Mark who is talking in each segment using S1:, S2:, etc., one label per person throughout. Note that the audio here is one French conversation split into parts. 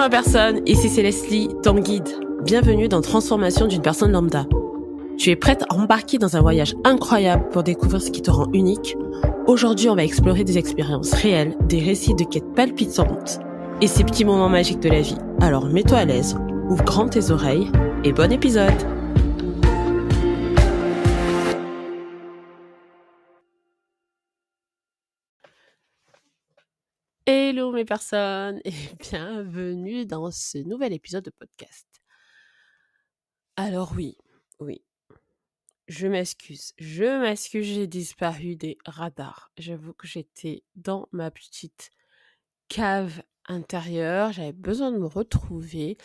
S1: ma personne, ici c'est Leslie, ton guide. Bienvenue dans Transformation d'une personne lambda. Tu es prête à embarquer dans un voyage incroyable pour découvrir ce qui te rend unique? Aujourd'hui, on va explorer des expériences réelles, des récits de quêtes palpitantes et ces petits moments magiques de la vie. Alors mets-toi à l'aise, ouvre grand tes oreilles et bon épisode! Hello mes personnes et bienvenue dans ce nouvel épisode de podcast. Alors oui, je m'excuse, j'ai disparu des radars. J'avoue que j'étais dans ma petite cave intérieure, j'avais besoin de me retrouver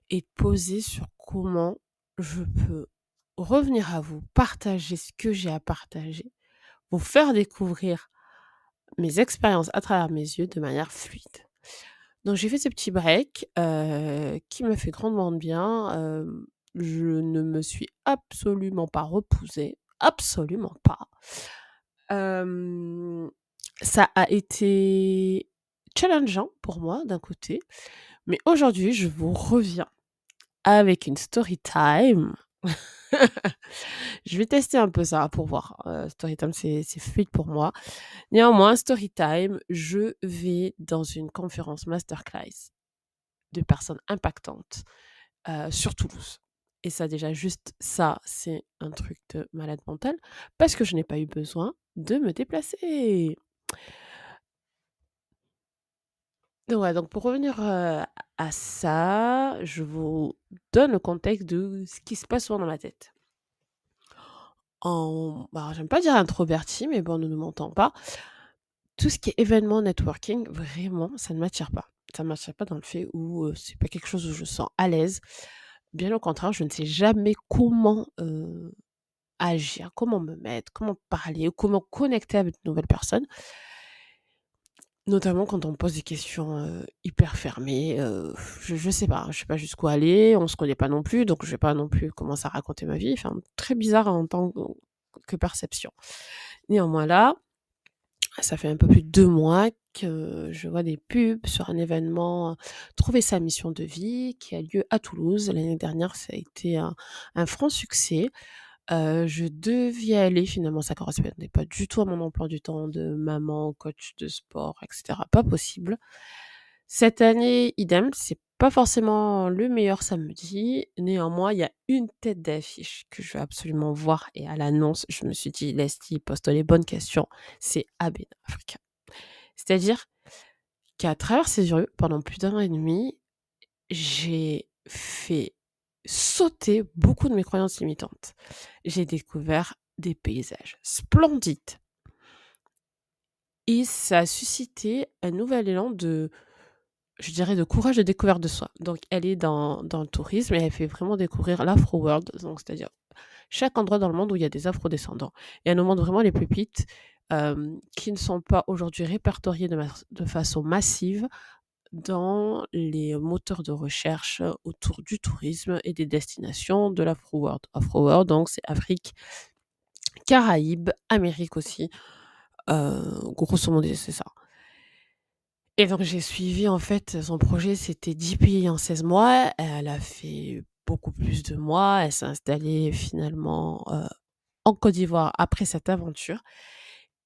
S1: et de poser sur comment je peux revenir à vous, partager ce que j'ai à partager, vous faire découvrir mes expériences à travers mes yeux de manière fluide. Donc j'ai fait ce petit break qui me fait grandement de bien. Je ne me suis absolument pas reposée, absolument pas. Ça a été challengeant pour moi d'un côté, mais aujourd'hui je vous reviens avec une story time. Je vais tester un peu ça pour voir. Story time c'est fluide pour moi. Néanmoins, story time, je vais dans une conférence masterclass de personnes impactantes sur Toulouse. Et ça déjà, juste ça, c'est un truc de malade mental parce que je n'ai pas eu besoin de me déplacer. Donc voilà, donc pour revenir à ça, je vous donne le contexte de ce qui se passe souvent dans ma tête. J'aime pas dire introverti, mais bon, ne nous mentons pas. Tout ce qui est événement networking, vraiment, ça ne m'attire pas. Ça ne m'attire pas dans le fait où c'est pas quelque chose où je sens à l'aise. Bien au contraire, je ne sais jamais comment agir, comment me mettre, comment parler, ou comment connecter avec de nouvelles personnes. Notamment quand on me pose des questions hyper fermées. Je sais pas, je sais pas jusqu'où aller, on se connaît pas non plus, donc je vais pas non plus commencer à raconter ma vie. Enfin, très bizarre en tant que perception. Néanmoins là, ça fait un peu plus de 2 mois que je vois des pubs sur un événement Trouver sa mission de vie qui a lieu à Toulouse. L'année dernière, ça a été un franc succès. Je devais aller, finalement ça correspondait pas du tout à mon emploi du temps de maman, coach de sport et cetera. Pas possible. Cette année, idem, c'est pas forcément le meilleur samedi. Néanmoins, il y a une tête d'affiche que je veux absolument voir et à l'annonce, je me suis dit: «Leslie, pose-toi les bonnes questions, c'est Abena Africa». C'est-à-dire qu'à travers ces yeux, pendant plus d'1 an et demi, j'ai fait sauter beaucoup de mes croyances limitantes. J'ai découvert des paysages splendides et ça a suscité un nouvel élan je dirais, de courage de découverte de soi. Donc elle est dans le tourisme et elle fait vraiment découvrir l'Afro World, donc c'est-à-dire chaque endroit dans le monde où il y a des afro-descendants. Et elle nous montre vraiment les pépites qui ne sont pas aujourd'hui répertoriées de façon massive dans les moteurs de recherche autour du tourisme et des destinations de l'Afro World. Afro World, donc c'est Afrique, Caraïbes, Amérique aussi. Grosso modo, c'est ça. Et donc j'ai suivi en fait son projet, c'était 10 pays en 16 mois. Elle a fait beaucoup plus de mois. Elle s'est installée finalement en Côte d'Ivoire après cette aventure.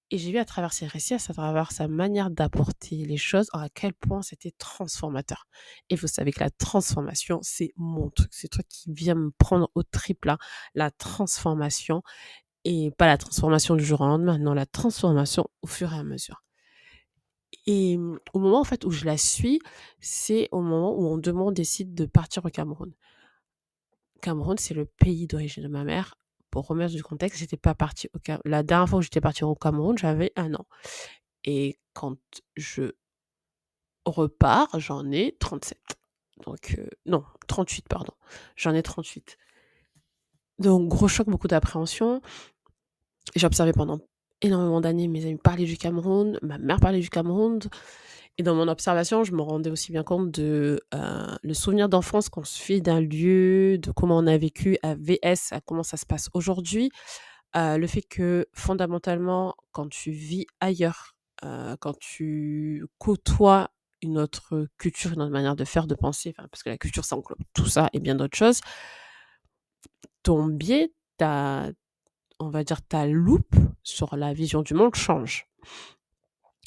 S1: Et j'ai vu à travers ses récits, à travers sa manière d'apporter les choses, à quel point c'était transformateur. Et vous savez que la transformation, c'est mon truc. C'est le truc qui vient me prendre au tripes là. La transformation. Et pas la transformation du jour au lendemain, non, la transformation au fur et à mesure. Et au moment en fait où je la suis, c'est au moment où on décide de partir au Cameroun. Cameroun, c'est le pays d'origine de ma mère. Pour remettre du contexte, j'étais pas partie la dernière fois où j'étais partie au Cameroun, j'avais 1 an. Et quand je repars, j'en ai 37. Donc non, 38 pardon. J'en ai 38. Donc gros choc, beaucoup d'appréhension. J'ai observé pendant énormément d'années mes amis parler du Cameroun, ma mère parlait du Cameroun. Et dans mon observation, je me rendais aussi bien compte de le souvenir d'enfance qu'on se fait d'un lieu, de comment on a vécu à VS, à comment ça se passe aujourd'hui. Le fait que fondamentalement, quand tu vis ailleurs, quand tu côtoies une autre culture, une autre manière de faire, de penser, enfin, parce que la culture, ça englobe tout ça et bien d'autres choses, ton biais, ta on va dire ta loupe sur la vision du monde change.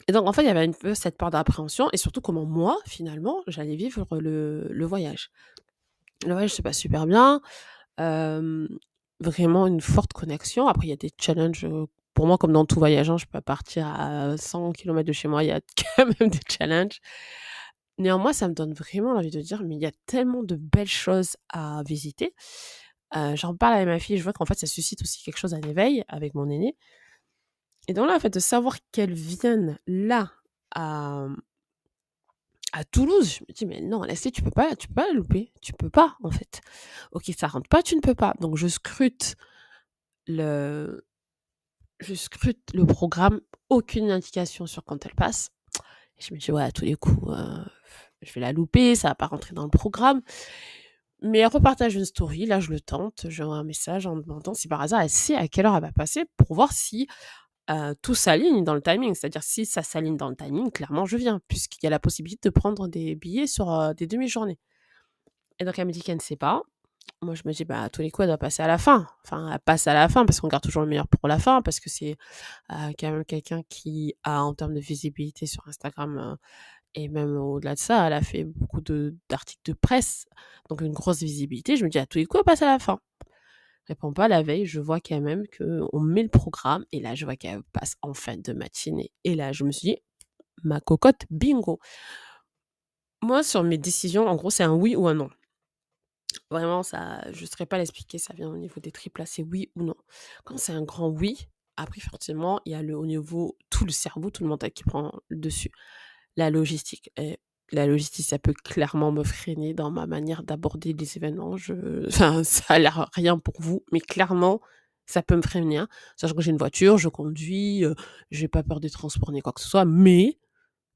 S1: Et donc en fait, il y avait un peu cette part d'appréhension et surtout comment moi, finalement, j'allais vivre le voyage. Le voyage se passe super bien, hem, vraiment une forte connexion. Après, il y a des challenges, pour moi, comme dans tout voyage, hein, je peux pas partir à 100 kilomètres de chez moi, il y a quand même des challenges. Néanmoins, ça me donne vraiment l'envie de dire: «Mais il y a tellement de belles choses à visiter». J'en parle avec ma fille, je vois qu'en fait, ça suscite aussi quelque chose, un éveil avec mon aînée et donc là, en fait, de savoir qu'elles viennent là, à, à Toulouse, je me dis: «Mais non, Leslie, tu peux pas la louper, tu peux pas, en fait. OK, ça rentre pas, tu ne peux pas». Donc le je scrute le programme, aucune indication sur quand elle passe et je me dis: «Ouais, à tous les coups, je vais la louper, ça va pas rentrer dans le programme». Mais elle repartage une story, là je le tente, j'envoie un message en demandant si par hasard elle sait à quelle heure elle va passer pour voir si, tout s'aligne dans le timing. C'est-à-dire si ça s'aligne dans le timing, clairement je viens, puisqu'il y a la possibilité de prendre des billets sur, des demi-journées. Et donc elle me dit qu'elle ne sait pas. Moi je me dis: «Bah, à tous les coups elle doit passer à la fin». Enfin, elle passe à la fin parce qu'on garde toujours le meilleur pour la fin, parce que c'est, quand même quelqu'un qui a en termes de visibilité sur Instagram, et même au-delà de ça, elle a fait beaucoup d'articles de presse, donc une grosse visibilité. Je me dis: «À tous les coups elle passe à la fin». Répond pas. La veille, je vois quand même qu'on met le programme et là, je vois qu'elle passe en fin de matinée et là, je me suis dit: «Ma cocotte, bingo!» Moi, sur mes décisions, en gros, c'est un oui ou un non. Vraiment, ça je ne saurais pas l'expliquer, ça vient au niveau des tripes là, c'est oui ou non. Quand c'est un grand oui, après effectivement, il y a au niveau tout le cerveau, tout le mental qui prend le dessus. La logistique et la logistique, ça peut clairement me freiner dans ma manière d'aborder les événements. Enfin, ça a l'air rien pour vous, mais clairement, ça peut me freiner, hein. Sachant que j'ai une voiture, je conduis, j'ai pas peur des transports ni quoi que ce soit, mais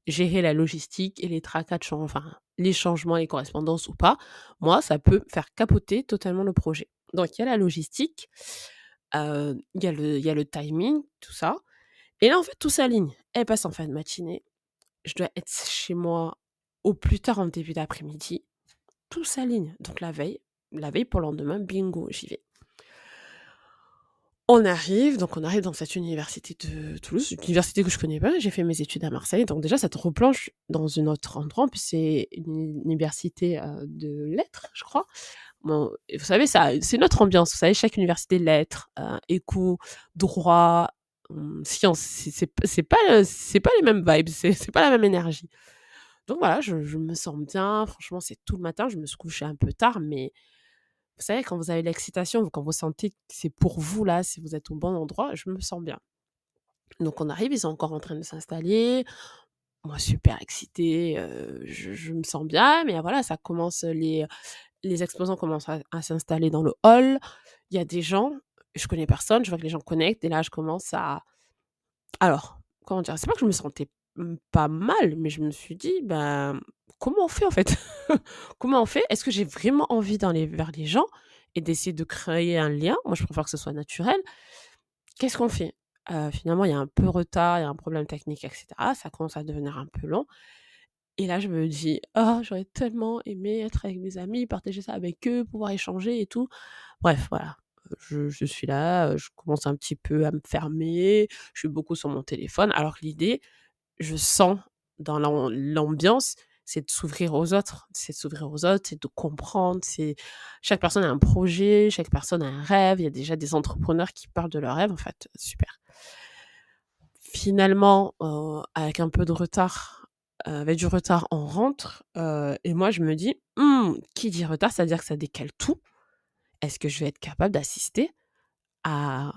S1: gérer la logistique et les tracas de enfin, les changements, les correspondances ou pas, moi, ça peut faire capoter totalement le projet. Donc il y a la logistique, il y a le timing, tout ça et là, en fait, tout s'aligne. Elle passe en fin de matinée, je dois être chez moi au plus tard en début d'après-midi. Tout s'aligne. Donc la veille pour le lendemain, bingo, j'y vais. On arrive dans cette université de Toulouse, une université que je connais pas. J'ai fait mes études à Marseille, donc déjà ça te replonge dans un autre endroit. En plus, c'est une université, de lettres, je crois. Bon et vous savez, ça c'est notre ambiance. Vous savez, chaque université lettres, éco, droit, sciences, c'est pas les mêmes vibes, c'est pas la même énergie. Donc voilà, je me sens bien, franchement, c'est tout le matin, je me suis couchée un peu tard, mais vous savez, quand vous avez l'excitation, quand vous sentez que c'est pour vous là, si vous êtes au bon endroit, je me sens bien. Donc on arrive, ils sont encore en train de s'installer. Moi, super excitée, je me sens bien, mais voilà, ça commence, les exposants commencent à s'installer dans le hall. Il y a des gens, je connais personne, je vois que les gens connectent et là, je commence à alors, comment dire? C'est pas que je me sentais, pas mal, mais je me suis dit: «Ben, comment on fait, en fait? Comment on fait? Est-ce que j'ai vraiment envie d'aller vers les gens et d'essayer de créer un lien?» Moi, je préfère que ce soit naturel. Qu'est-ce qu'on fait? Finalement, il y a un peu retard, il y a un problème technique et cetera. Ça commence à devenir un peu long et là, je me dis: «Oh, j'aurais tellement aimé être avec mes amis, partager ça avec eux, pouvoir échanger et tout». Bref, voilà, je suis là, je commence un petit peu à me fermer, je suis beaucoup sur mon téléphone alors que l'idée, je sens dans l'ambiance, c'est de s'ouvrir aux autres. C'est de s'ouvrir aux autres, c'est de comprendre, c'est chaque personne a un projet, chaque personne a un rêve. Il y a déjà des entrepreneurs qui parlent de leurs rêves, en fait, super. Finalement, avec un peu de retard, avec du retard, on rentre, et moi je me dis: qui dit retard, ça veut dire que ça décale tout. Est-ce que je vais être capable d'assister à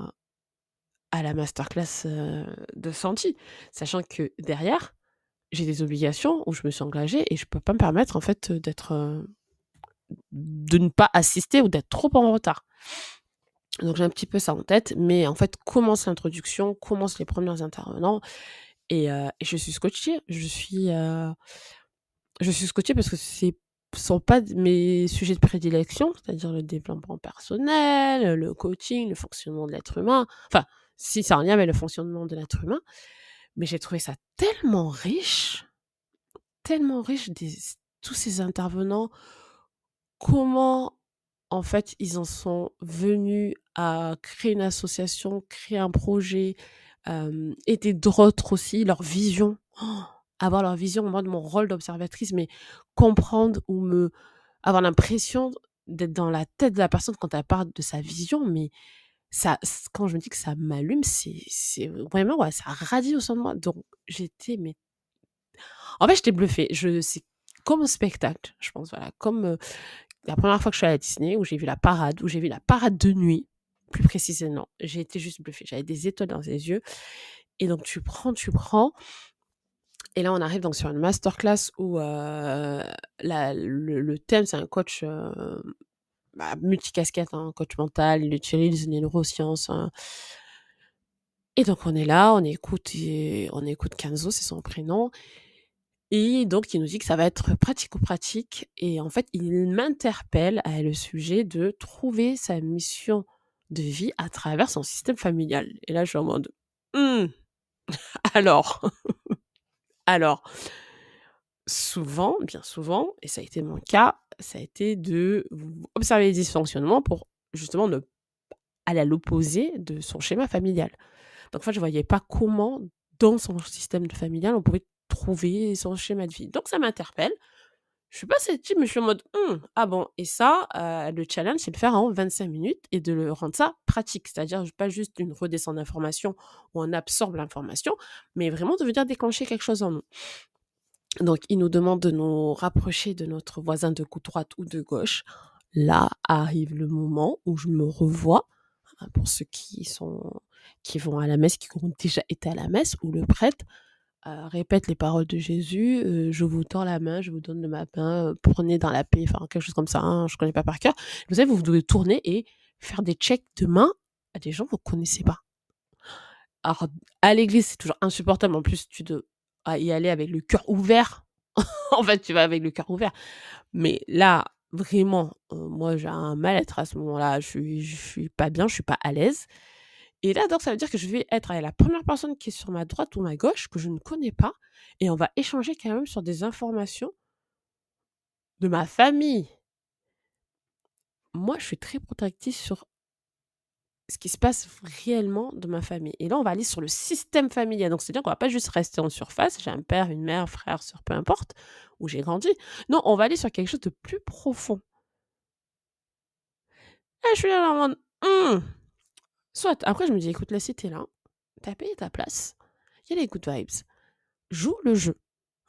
S1: la masterclass, de Santi?» Sachant que derrière, j'ai des obligations où je me suis engagée et je peux pas me permettre en fait, de ne pas assister ou d'être trop en retard. Donc j'ai un petit peu ça en tête, mais en fait commence l'introduction, commencent les premiers intervenants et je suis scotchée. Je suis scotchée parce que c'est sont pas mes sujets de prédilection, c'est-à-dire le développement personnel, le coaching, le fonctionnement de l'être humain. Enfin, si, c'est en lien avec le fonctionnement de l'être humain, mais j'ai trouvé ça tellement riche, tellement riche tous ces intervenants, comment, en fait, ils en sont venus à créer une association, créer un projet, aider d'autres aussi, leur vision. Avoir leur vision, moi, de mon rôle d'observatrice, mais comprendre ou avoir l'impression d'être dans la tête de la personne quand elle parle de sa vision, mais quand je me dis que ça m'allume, c'est vraiment, ouais, ça radie au sein de moi. Donc mais en fait, j'étais bluffée. C'est comme un spectacle, je pense, voilà, comme, la première fois que je suis allée à Disney, où j'ai vu la parade de nuit, plus précisément. J'ai été juste bluffée. J'avais des étoiles dans les yeux et donc tu prends et là, on arrive donc sur une masterclass où, le thème, c'est un coach, multicasquette, hein, coach mental, il utilise les neurosciences, hein. Et donc on est là, on écoute Kenzo, c'est son prénom. Et donc, il nous dit que ça va être pratico-pratique et en fait, il m'interpelle à le sujet de trouver sa mission de vie à travers son système familial. Et là, je suis en mode: «Mmh, alors, alors». Souvent, bien souvent, et ça a été mon cas, ça a été de observer les dysfonctionnements pour justement ne aller à l'opposé de son schéma familial. Donc en fait, je voyais pas comment, dans son système familial, on pouvait trouver son schéma de vie. Donc ça m'interpelle. Je suis pas sceptique, mais je suis en mode: ah bon?» Et ça, le challenge, c'est de le faire en 25 minutes et de le rendre ça pratique. C'est-à-dire pas juste une redescente d'information où on absorbe l'information, mais vraiment de venir déclencher quelque chose en nous. Donc il nous demande de nous rapprocher de notre voisin de droite ou de gauche. Là arrive le moment où je me revois, hein, pour ceux qui vont à la messe, qui ont déjà été à la messe, où le prêtre répète les paroles de Jésus, je vous tends la main, je vous donne de ma main, prenez dans la paix, enfin quelque chose comme ça, hein, je connais pas par cœur. Vous savez, vous devez tourner et faire des checks de main à des gens que vous connaissez pas. Alors, à l'église, c'est toujours insupportable, en plus tu dois y aller avec le cœur ouvert. En fait, tu vas avec le cœur ouvert. Mais là, vraiment, moi, j'ai un mal-être à ce moment-là. Je suis pas bien, je suis pas à l'aise. Et là, donc, ça veut dire que je vais être avec la première personne qui est sur ma droite ou ma gauche, que je ne connais pas, et on va échanger quand même sur des informations de ma famille. Moi, je suis très protectrice sur ce qui se passe réellement de ma famille. Et là, on va aller sur le système familial. Donc, c'est-à-dire qu'on va pas juste rester en surface. J'ai un père, une mère, frère, sœur, peu importe, où j'ai grandi. Non, on va aller sur quelque chose de plus profond. Et je suis là en mode: soit. Après, je me dis: «Écoute, la cité là, t'as payé ta place, il y a les good vibes. Joue le jeu.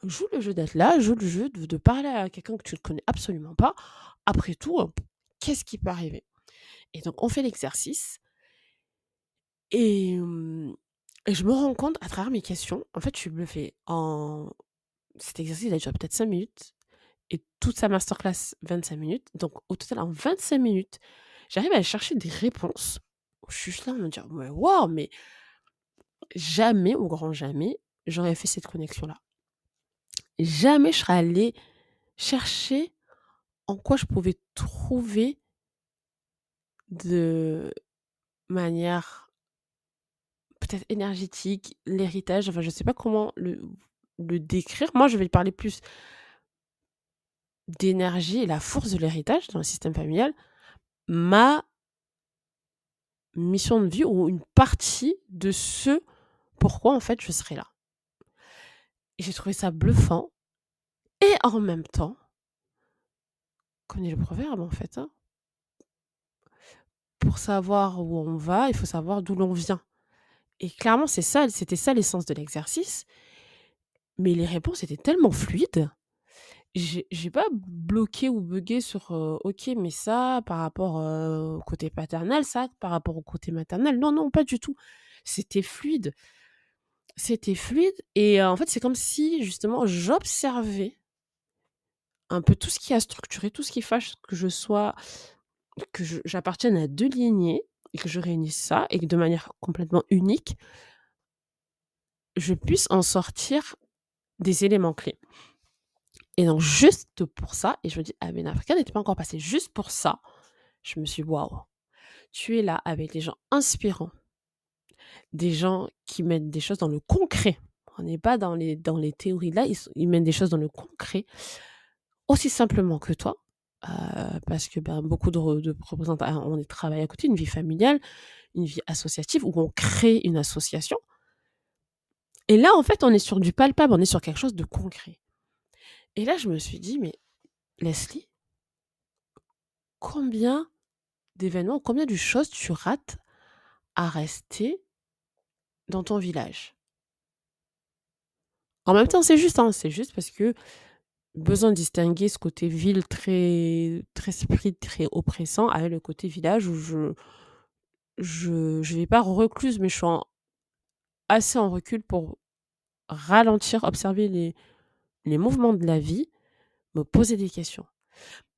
S1: Joue le jeu d'être là, joue le jeu de parler à quelqu'un que tu ne connais absolument pas. Après tout, qu'est-ce qui peut arriver?» Et donc, on fait l'exercice et et je me rends compte à travers mes questions, en fait, je suis bluffée. Cet exercice, il a duré peut-être 5 minutes et toute sa masterclass 25 minutes. Donc au total, en 25 minutes, j'arrive à aller chercher des réponses. Je suis juste là à me dire: «Mais waouh, mais jamais, au grand jamais, j'aurais fait cette connexion-là. Jamais je serais allée chercher en quoi je pouvais trouver de manière peut-être énergétique, l'héritage, enfin je sais pas comment le décrire. Moi, je vais parler plus d'énergie et la force de l'héritage dans le système familial. Ma mission de vie ou une partie de ce pourquoi, en fait, je serais là. Et j'ai trouvé ça bluffant et en même temps, connais le proverbe, en fait, hein, pour savoir où on va, il faut savoir d'où l'on vient. Et clairement, c'était ça l'essence de l'exercice, mais les réponses étaient tellement fluides. J'ai pas bloqué ou buggé sur, OK, mais ça par rapport, au côté paternel, ça par rapport au côté maternel. Non, non, pas du tout. C'était fluide. C'était fluide et en fait, c'est comme si justement j'observais un peu tout ce qui a structuré, tout ce qui fâche que j'appartienne à 2 lignées et que je réunisse ça et que de manière complètement unique, je puisse en sortir des éléments clés. Et donc juste pour ça et je me dis: «Ah mais l'Africain n'était pas encore passé». Juste pour ça, je me suis dit: «Waouh, tu es là avec des gens inspirants, des gens qui mettent des choses dans le concret». On n'est pas dans les théories. Là, ils mènent des choses dans le concret, aussi simplement que toi, parce que, ben, beaucoup de représentants ont des travails à côté, une vie familiale, une vie associative où on crée une association et là, en fait, on est sur du palpable, on est sur quelque chose de concret et là, je me suis dit: «Mais Leslie, combien d'événements, combien de choses tu rates à rester dans ton village?» En même temps, c'est juste, hein, c'est juste parce que besoin de distinguer ce côté ville très très strict, très oppressant avec le côté village où je vais pas recluse, mais je suis assez en recul pour ralentir, observer les mouvements de la vie, me poser des questions.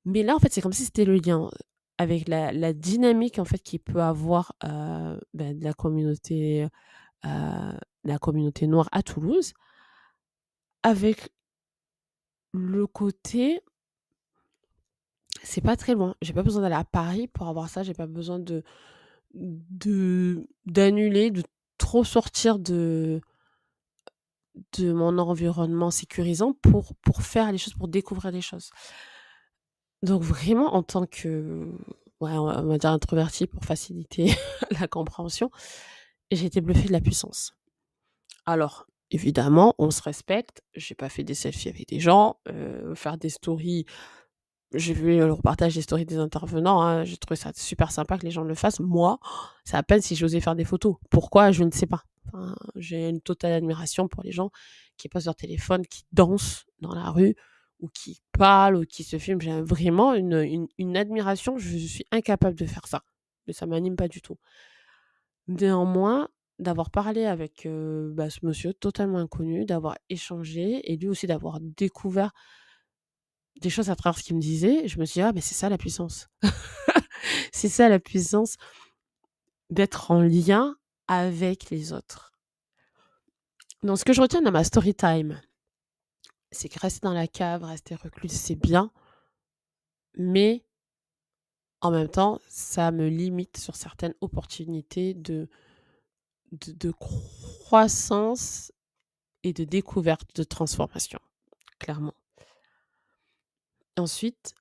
S1: Mais là, en fait, c'est comme si c'était le lien avec la dynamique en fait qu'il peut avoir ben, de la communauté noire à Toulouse, avec le côté c'est pas très loin. J'ai pas besoin d'aller à Paris pour avoir ça. J'ai pas besoin d'annuler, de trop sortir de mon environnement sécurisant pour faire les choses, pour découvrir les choses. Donc vraiment en tant que, ouais, on va dire introvertie pour faciliter la compréhension, j'ai été bluffée de la puissance. Alors, évidemment, on se respecte. J'ai pas fait des selfies avec des gens, faire des stories. J'ai vu le repartage des stories des intervenants, hein, j'ai trouvé ça super sympa que les gens le fassent. Moi, c'est à peine si j'osais faire des photos. Pourquoi? Je ne sais pas. Enfin, j'ai une totale admiration pour les gens qui posent leur téléphone, qui dansent dans la rue ou qui parlent ou qui se filment. J'ai vraiment une admiration. Je suis incapable de faire ça. Mais ça m'anime pas du tout. Néanmoins, d'avoir parlé avec, bah, ce monsieur totalement inconnu, d'avoir échangé et lui aussi d'avoir découvert des choses à travers ce qu'il me disait, je me suis dit: «Ah, mais c'est ça la puissance». C'est ça la puissance d'être en lien avec les autres. Donc ce que je retiens dans ma story time, c'est que rester dans la cave, rester recluse, c'est bien, mais en même temps, ça me limite sur certaines opportunités de croissance et de découverte, de transformation, clairement. Ensuite,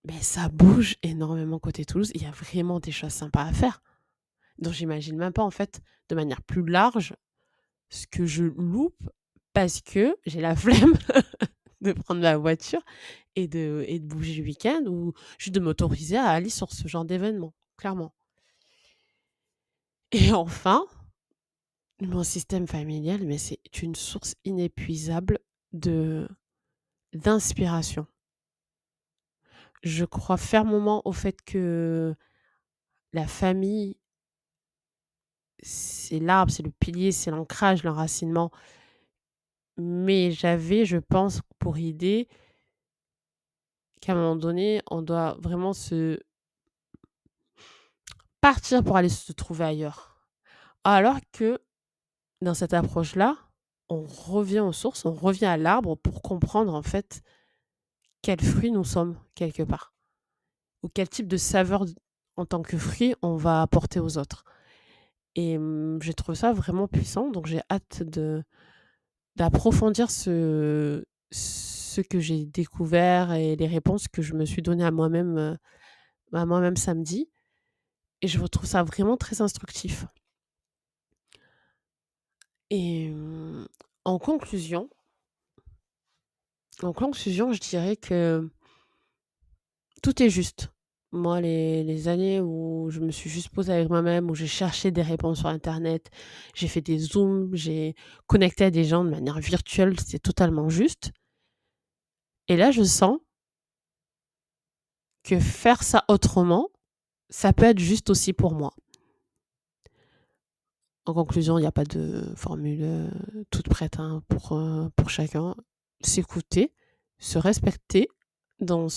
S1: beh, ça bouge énormément côté Toulouse. Il y a vraiment des choses sympas à faire. Donc j'imagine même pas en fait, de manière plus large, ce que je loupe parce que j'ai la flemme de prendre la voiture et de bouger le week-end ou juste de m'autoriser à aller sur ce genre d'événement, clairement. Et enfin, mon système familial, mais c'est une source inépuisable de d'inspiration. Je crois fermement au fait que la famille, c'est l'arbre, c'est le pilier, c'est l'ancrage, l'enracinement. Mais j'avais, je pense, pour idée qu'à un moment donné, on doit vraiment se partir pour aller se trouver ailleurs. Alors que dans cette approche-là, on revient aux sources, on revient à l'arbre pour comprendre en fait quel fruit nous sommes quelque part ou quel type de saveur en tant que fruit on va apporter aux autres. Et j'ai trouvé ça vraiment puissant, donc j'ai hâte d'approfondir ce que j'ai découvert et les réponses que je me suis données à moi-même samedi. Et je trouve ça vraiment très instructif. Et en conclusion je dirais que tout est juste. Moi, les années où je me suis juste posée avec moi-même, où j'ai cherché des réponses sur internet, j'ai fait des zooms, j'ai connecté à des gens de manière virtuelle, c'est totalement juste. Et là, je sens que faire ça autrement, ça peut être juste aussi pour moi. En conclusion, il y a pas de formule, toute prête, hein, pour chacun. S'écouter, se respecter dans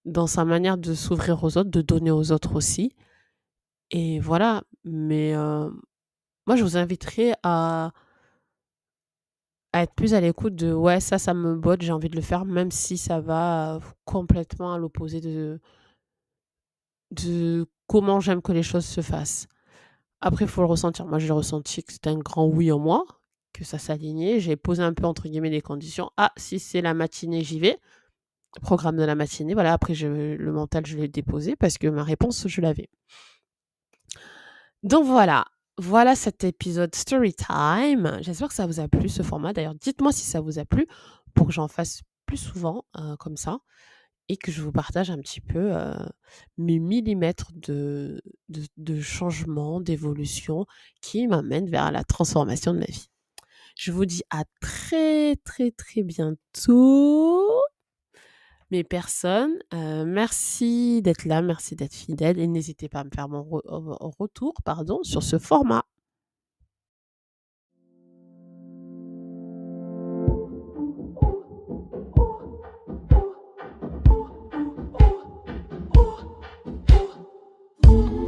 S1: dans sa manière de s'ouvrir aux autres, de donner aux autres aussi et voilà. Mais, moi, je vous inviterai à être plus à l'écoute de: «Ouais, ça me botte, j'ai envie de le faire», même si ça va, complètement à l'opposé de comment j'aime que les choses se fassent. Après, il faut le ressentir. Moi, j'ai ressenti que c'était un grand oui en moi que ça s'alignait. J'ai posé un peu, entre guillemets, des conditions. Ah, si c'est la matinée, j'y vais. Programme de la matinée. Voilà, après, le mental, je l'ai déposé parce que ma réponse, je l'avais. Donc voilà cet épisode Story Time. J'espère que ça vous a plu, ce format. D'ailleurs, dites-moi si ça vous a plu pour que j'en fasse plus souvent comme ça et que je vous partage un petit peu mes millimètres de changement, d'évolution qui m'amènent vers la transformation de ma vie. Je vous dis à très, très, très bientôt. Mes personnes, merci d'être là, merci d'être fidèles et n'hésitez pas à me faire mon retour sur ce format.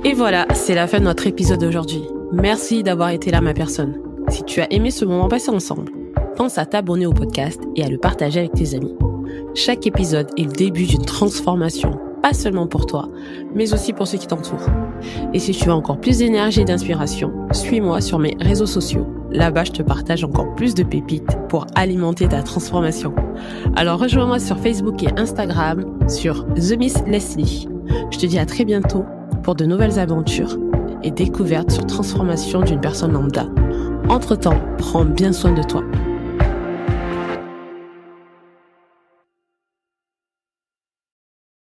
S1: Et voilà, c'est la fin de notre épisode d'aujourd'hui. Merci d'avoir été là, ma personne. Si tu as aimé ce moment passé ensemble, pense à t'abonner au podcast et à le partager avec tes amis. Chaque épisode est le début d'une transformation, pas seulement pour toi, mais aussi pour ceux qui t'entourent. Et si tu veux encore plus d'énergie et d'inspiration, suis-moi sur mes réseaux sociaux. Là-bas, je te partage encore plus de pépites pour alimenter ta transformation. Alors rejoins-moi sur Facebook et Instagram sur The Miss Leslie. Je te dis à très bientôt pour de nouvelles aventures et découvertes sur transformation d'une personne lambda. Entre-temps, prends bien soin de toi.